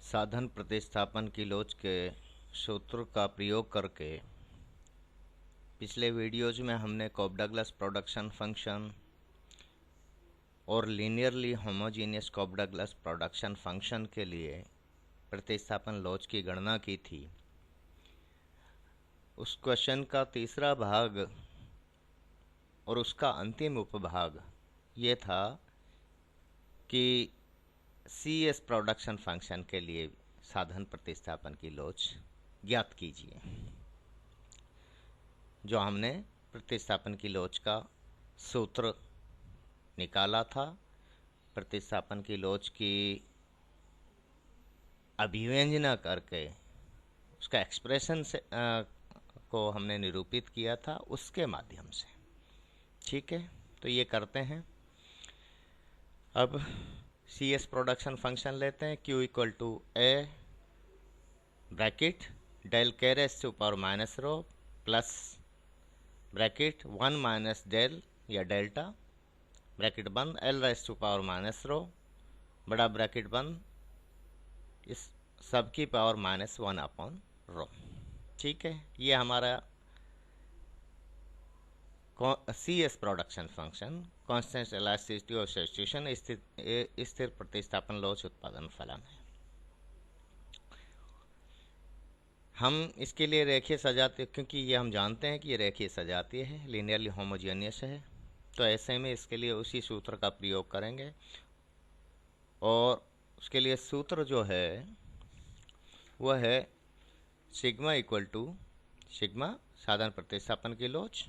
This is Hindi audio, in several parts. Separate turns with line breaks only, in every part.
साधन प्रतिस्थापन की लोच के सूत्र का प्रयोग करके पिछले वीडियोज में हमने कॉफ-डगलस प्रोडक्शन फंक्शन और लीनियरली होमोजीनियस कॉफ-डगलस प्रोडक्शन फंक्शन के लिए प्रतिस्थापन लोच की गणना की थी। उस क्वेश्चन का तीसरा भाग और उसका अंतिम उपभाग ये था कि CS प्रोडक्शन फंक्शन के लिए साधन प्रतिस्थापन की लोच ज्ञात कीजिए। जो हमने प्रतिस्थापन की लोच का सूत्र निकाला था, प्रतिस्थापन की लोच की अभिव्यंजना करके उसका एक्सप्रेशन से को हमने निरूपित किया था उसके माध्यम से। ठीक है, तो ये करते हैं। अब CS प्रोडक्शन फंक्शन लेते हैं। Q equal to A bracket del K raise to power minus rho plus bracket 1 minus del या डेल्टा ब्रैकेट बंद L raise to power minus rho बड़ा ब्रैकेट बंद इस सब की पावर माइनस 1 अपॉन रो। ठीक है, ये हमारा CS production function constant elasticity और सब्स्टिट्यूशन स्थिर प्रतिस्थापन लोच उत्पादन फलन है। हम इसके लिए रेखीय सजातीय, क्योंकि ये हम जानते हैं कि ये रेखीय सजातीय है, लीनियरली होमोजेनियस है, तो ऐसे में इसके लिए उसी सूत्र का प्रयोग करेंगे। और उसके लिए सूत्र जो है वह है सिग्मा इक्वल टू सिग्मा साधन प्रतिस्थापन की लोच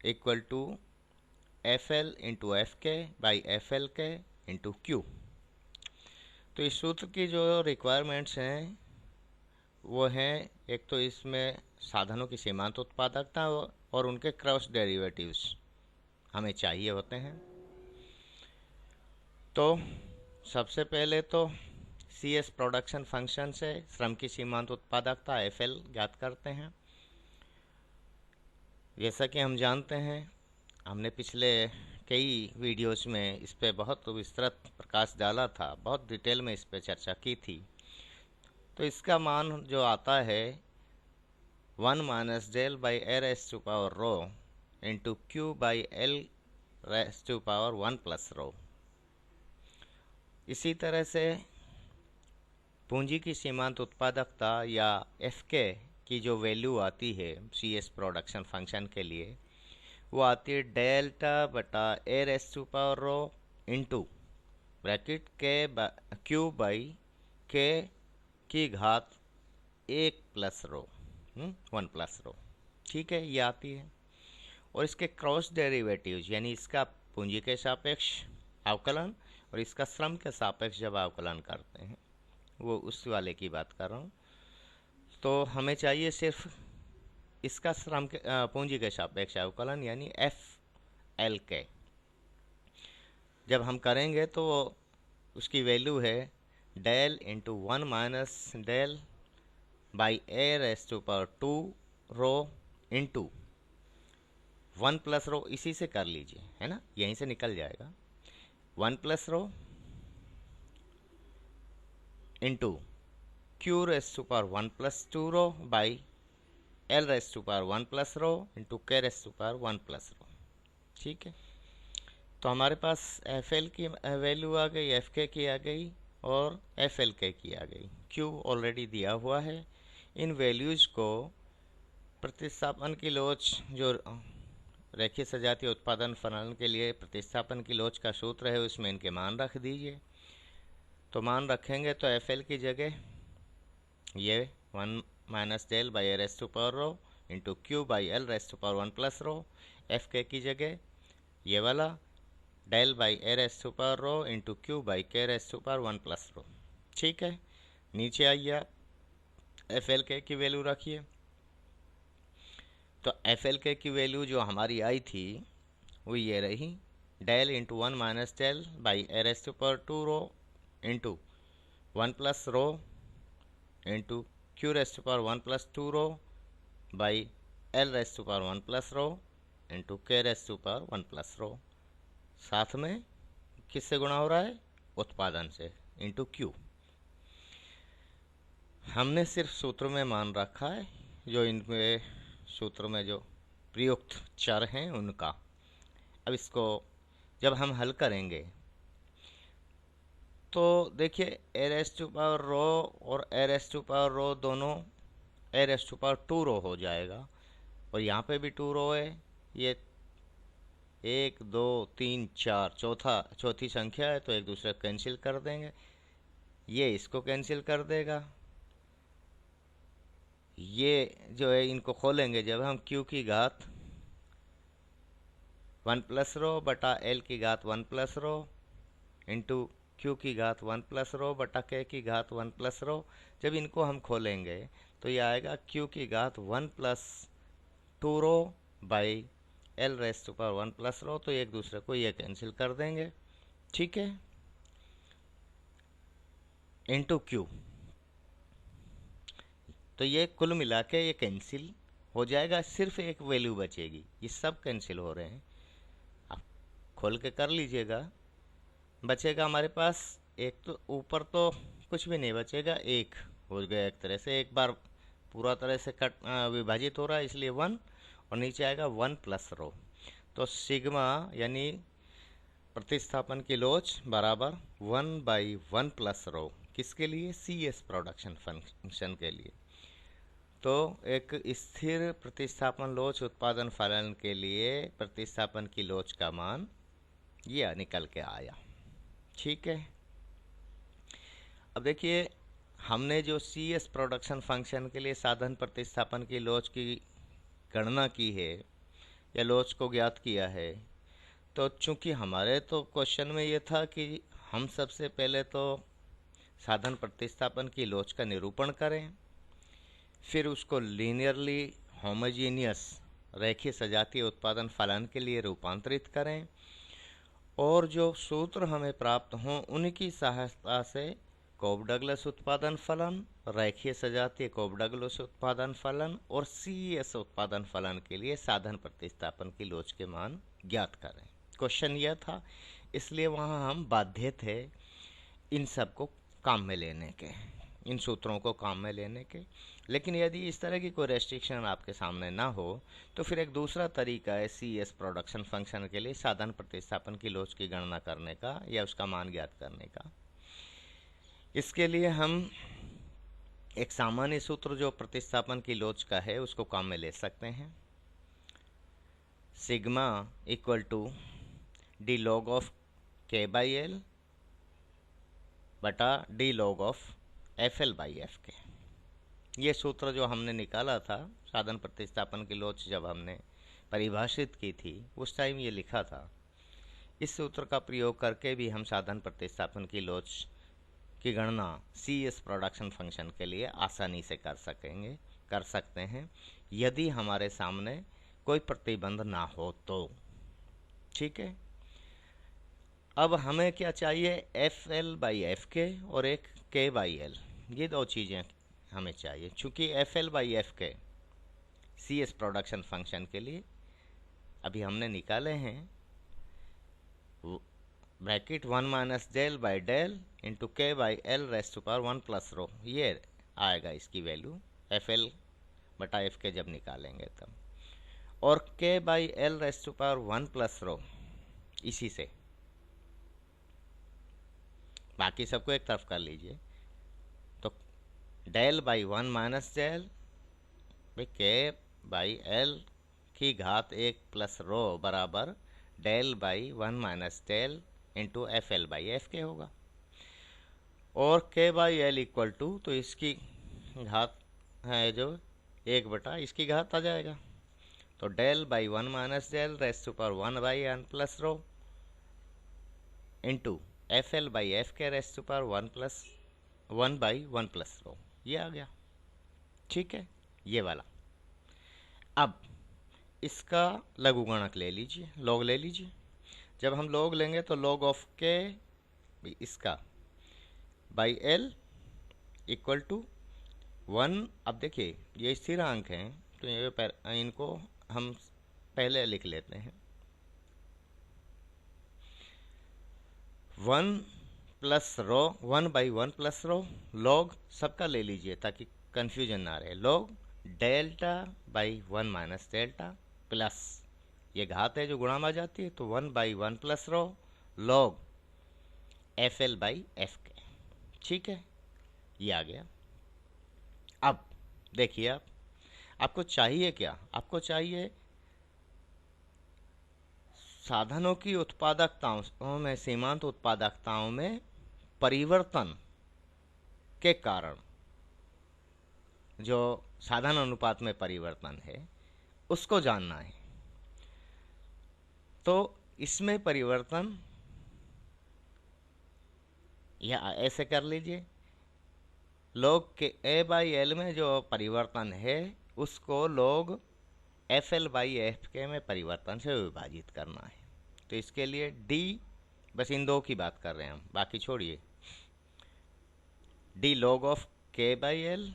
equal to FL into FK by FLK into Q। तो इस सूत्र की जो रिक्वायरमेंट्स हैं वो हैं, एक तो इसमें साधनों की सीमांत उत्पादकता और उनके क्रॉस डेरिवेटिव्स हमें चाहिए होते हैं। तो सबसे पहले तो CS प्रोडक्शन फंक्शन से श्रम की सीमांत उत्पादकता FL ज्ञात करते हैं। जैसा कि हम जानते हैं, हमने पिछले कई वीडियोस में इस पे बहुत विस्तृत प्रकाश डाला था, बहुत डिटेल में इस पे चर्चा की थी। तो इसका मान जो आता है 1 minus del by A raise to power rho into Q by L raise to power 1 plus rho. इसी तरह से पूंजी की सीमांत उत्पादकता या FK की जो वैल्यू आती है CS प्रोडक्शन फंक्शन के लिए, वो आती है डेल्टा बटा A raise to power rho into bracket Q by K की घात 1 प्लस रो 1 प्लस रो। ठीक है, ये आती है। और इसके क्रॉस डेरिवेटिव्स यानी इसका पूंजी के सापेक्ष अवकलन और इसका श्रम के सापेक्ष जब अवकलन करते हैं, वो उस वाले की बात कर रहा हूँ। तो हमें चाहिए सिर्फ इसका श्रम के पूंजी के सापेक्ष अवकलन यानी FLK। जब हम करेंगे तो उसकी वैल्यू है del into 1 minus del by A raise to power 2 rho into 1 plus rho. इसी से कर लीजिए, है ना, यहीं से निकल जाएगा। 1 plus rho into Q raise to power 1 plus 2 rho by L raise to power 1 plus rho into K raise to power 1 plus rho. ठीक है, तो हमारे पास FL की वैल्यू आ गई, FK की आ गई और FLK की आ गई। Q ऑलरेडी दिया हुआ है। इन वैल्यूज़ को प्रतिस्थापन की लोच जो रेखीय सजातीय उत्पादन फलन के लिए प्रतिस्थापन की लोच का सूत्र है उसमें इनके मान रख दीजिए। तो मान रखेंगे तो FL की जगह ये 1 minus del by A raise to power rho into Q by L raise to power 1 plus rho. FK की जगह ये वाला del by A raise to power rho into Q by K raise to power 1 plus rho. ठीक है, नीचे आइए, FLK की वैल्यू रखिए। तो FLK की वैल्यू जो हमारी आई थी वो ये रही del into 1 minus del by A raise to power 2 rho into 1 plus rho into Q raise to power 1 plus 2 rho by L raise to power 1 plus rho into K raise to power 1 plus rho. साथ में किससे गुणा हो रहा है? उत्पादन से, इंटू Q। हमने सिर्फ सूत्र में मान रखा है जो इनमें सूत्र में जो प्रयुक्त चर हैं उनका। अब इसको जब हम हल करेंगे तो देखिए ए रेस टू पावर रो और ए रेस टू पावर रो दोनों ए रेस टू पावर 2 रो हो जाएगा, और यहाँ पे भी 2 रो है। ये 1 2 3 4 चौथी संख्या है, तो एक दूसरे को कैंसिल कर देंगे। ये इसको कैंसिल कर देगा। ये जो है इनको खोलेंगे जब हम q की घात 1 प्लस रो बटा l की घात 1 प्लस रो इंटू q की घात 1 प्लस रो बटा k की घात 1 प्लस रो, जब इनको हम खोलेंगे तो ये आएगा q की घात 1 plus 2 rho by l raise to power 1 plus rho. तो एक दूसरे को ये कैंसिल कर देंगे, ठीक है, इंटू q। तो ये कुल मिला के ये कैंसिल हो जाएगा, सिर्फ एक वैल्यू बचेगी। ये सब कैंसिल हो रहे हैं, आप खोल के कर लीजिएगा। बचेगा हमारे पास एक, तो ऊपर तो कुछ भी नहीं बचेगा, एक हो गया एक तरह से, एक बार पूरा तरह से विभाजित हो रहा है इसलिए 1, और नीचे आएगा 1 प्लस रो। तो सिग्मा यानी प्रतिस्थापन की लोच बराबर 1/1 प्लस रो, किसके लिए? CS प्रोडक्शन फंक्शन के लिए। तो एक स्थिर प्रतिस्थापन लोच उत्पादन फलन के लिए प्रतिस्थापन की लोच का मान ये निकल के आया, ठीक है। अब देखिए हमने जो CS प्रोडक्शन फंक्शन के लिए साधन प्रतिस्थापन की लोच की गणना की है या लोच को ज्ञात किया है, तो चूंकि हमारे तो क्वेश्चन में ये था कि हम सबसे पहले तो साधन प्रतिस्थापन की लोच का निरूपण करें, फिर उसको लीनियरली होमोजीनियस रेखीय सजातीय उत्पादन फलन के लिए रूपांतरित करें, और जो सूत्र हमें प्राप्त हों उनकी सहायता से कॉब डगलस उत्पादन फलन, रेखीय सजातीय कॉब डगलस उत्पादन फलन और CS उत्पादन फलन के लिए साधन प्रतिस्थापन की लोच के मान ज्ञात करें। क्वेश्चन यह था, इसलिए वहाँ हम बाध्य थे इन सब को काम में लेने के, इन सूत्रों को काम में लेने के। लेकिन यदि इस तरह की कोई रेस्ट्रिक्शन आपके सामने ना हो तो फिर एक दूसरा तरीका है CS प्रोडक्शन फंक्शन के लिए साधन प्रतिस्थापन की लोच की गणना करने का या उसका मान ज्ञात करने का। इसके लिए हम एक सामान्य सूत्र जो प्रतिस्थापन की लोच का है उसको काम में ले सकते हैं। Sigma equal to d log of k/L बटा डी लॉग ऑफ FL/F के। ये सूत्र जो हमने निकाला था साधन प्रतिस्थापन की लोच जब हमने परिभाषित की थी उस टाइम ये लिखा था। इस सूत्र का प्रयोग करके भी हम साधन प्रतिस्थापन की लोच की गणना CS प्रोडक्शन फंक्शन के लिए आसानी से कर सकते हैं यदि हमारे सामने कोई प्रतिबंध ना हो तो, ठीक है। अब हमें क्या चाहिए? FL/F और एक k/L, ये दो चीज़ें हमें चाहिए। चूँकि FL/F CS प्रोडक्शन फंक्शन के लिए अभी हमने निकाले हैं bracket 1 minus del by del into k/L raise to power 1 plus rho, ये आएगा इसकी वैल्यू FL/F जब निकालेंगे तब, और k/L raise to power 1 plus rho इसी से बाकी सबको एक तरफ कर लीजिए। तो डेल बाई 1 माइनस डेल भाई k/L की घात 1 प्लस रो बराबर del by 1 minus del into FL/F होगा, और k/L इक्वल टू, तो इसकी घात है जो 1 बटा इसकी घात आ जाएगा, तो del by 1 minus del raised to power 1/n plus rho into FL/F के raised to power 1/1 plus rho, ये आ गया, ठीक है, ये वाला। अब इसका लघुगणक ले लीजिए, लॉग ले लीजिए। जब हम लॉग लेंगे तो लॉग ऑफ के इसका बाई L इक्वल टू 1। अब देखिए ये स्थिरांक हैं तो ये इनको हम पहले लिख लेते हैं। 1 प्लस रो 1/1 प्लस रो लॉग सबका ले लीजिए ताकि कंफ्यूजन ना रहे। Log delta by 1 minus delta plus ये घात है जो गुणा में आ जाती है तो 1/1 plus row log F L by F के। ठीक है, ये आ गया। अब देखिए आपको चाहिए क्या? आपको चाहिए साधनों की उत्पादकताओं में, सीमांत उत्पादकताओं में परिवर्तन के कारण जो साधन अनुपात में परिवर्तन है उसको जानना है। तो इसमें परिवर्तन या ऐसे कर लीजिए, log के a/l में जो परिवर्तन है उसको log FL/FK में परिवर्तन से विभाजित करना है। तो इसके लिए d, बस इन दो की बात कर रहे हैं हम, बाकी छोड़िए। d log of k/l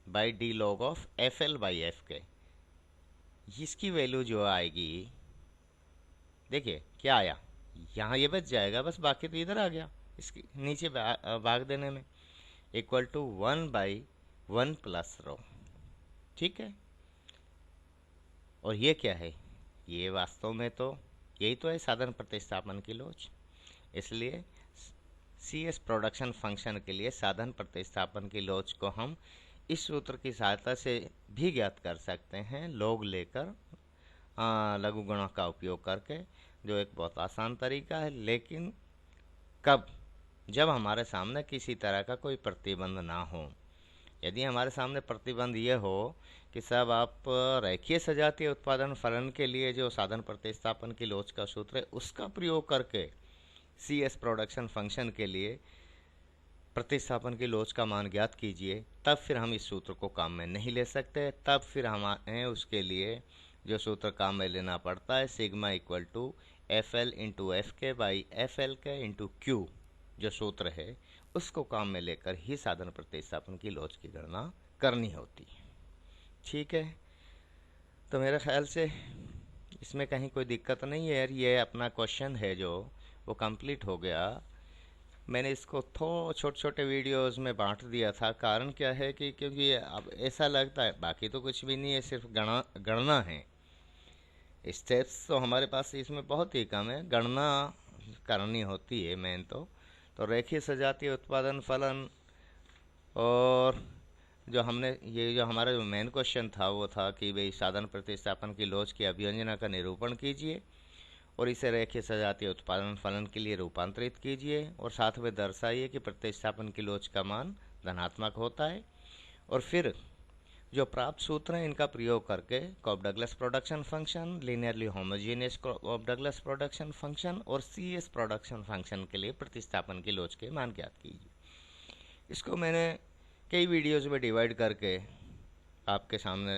by d log of FL/FK, इसकी वैल्यू जो आएगी, देखिए क्या आया, यहाँ ये बच जाएगा बस, बाकी तो इधर आ गया इसके नीचे भाग देने में, इक्वल टू 1/1 प्लस रो। ठीक है, और ये क्या है? ये वास्तव में तो यही तो है साधन प्रतिस्थापन की लोच। इसलिए CS प्रोडक्शन फंक्शन के लिए साधन प्रतिस्थापन की लोच को हम इस सूत्र की सहायता से भी ज्ञात कर सकते हैं, लॉग लेकर लघु गुणक का उपयोग करके, जो एक बहुत आसान तरीका है। लेकिन कब? जब हमारे सामने किसी तरह का कोई प्रतिबंध ना हो। यदि हमारे सामने प्रतिबंध ये हो कि साहब आप रेखीय सजातीय उत्पादन फलन के लिए जो साधन प्रतिस्थापन की लोच का सूत्र है उसका प्रयोग करके CS प्रोडक्शन फंक्शन के लिए प्रतिस्थापन की लोच का मान ज्ञात कीजिए, तब फिर हम इस सूत्र को काम में नहीं ले सकते। तब फिर हमें उसके लिए जो सूत्र काम में लेना पड़ता है, sigma equal to FL into FK by FLK into Q, जो सूत्र है उसको काम में लेकर ही साधन प्रतिस्थापन की लोच की गणना करनी होती है। ठीक है, तो मेरे ख्याल से इसमें कहीं कोई दिक्कत नहीं है यार। ये अपना क्वेश्चन है जो वो कंप्लीट हो गया। मैंने इसको छोटे छोटे वीडियोस में बांट दिया था। कारण क्या है कि क्योंकि अब ऐसा लगता है बाकी तो कुछ भी नहीं है, सिर्फ गणना है। स्टेप्स तो हमारे पास इसमें बहुत ही कम है, गणना करनी होती है मेन तो रेखीय सजातीय उत्पादन फलन, और जो हमने ये जो हमारा जो मेन क्वेश्चन था वो था कि भाई साधन प्रतिस्थापन की लोच की अभिव्यंजना का निरूपण कीजिए और इसे रेखीय सजातीय उत्पादन फलन के लिए रूपांतरित कीजिए, और साथ में दर्शाइए कि प्रतिस्थापन की लोच का मान धनात्मक होता है। और फिर जो प्राप्त सूत्र हैं इनका प्रयोग करके Cobb Douglas production function, linearly homogeneous Cobb Douglas production function और CS प्रोडक्शन फंक्शन के लिए प्रतिस्थापन की लोच के मान ज्ञात कीजिए। इसको मैंने कई वीडियोस में डिवाइड करके आपके सामने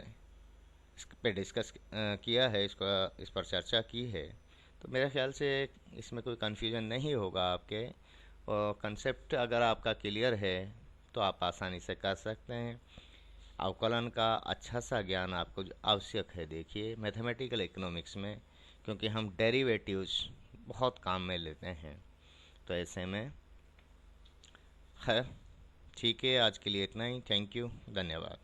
इस पे डिस्कस किया है, इस पर चर्चा की है। तो मेरे ख्याल से इसमें कोई कन्फ्यूजन नहीं होगा आपके, और कंसेप्ट अगर आपका क्लियर है तो आप आसानी से कर सकते हैं। अवकलन का अच्छा सा ज्ञान आपको आवश्यक है, देखिए मैथमेटिकल इकोनॉमिक्स में, क्योंकि हम डेरिवेटिव्स बहुत काम में लेते हैं। तो ऐसे में खैर ठीक है, आज के लिए इतना ही। थैंक यू, धन्यवाद।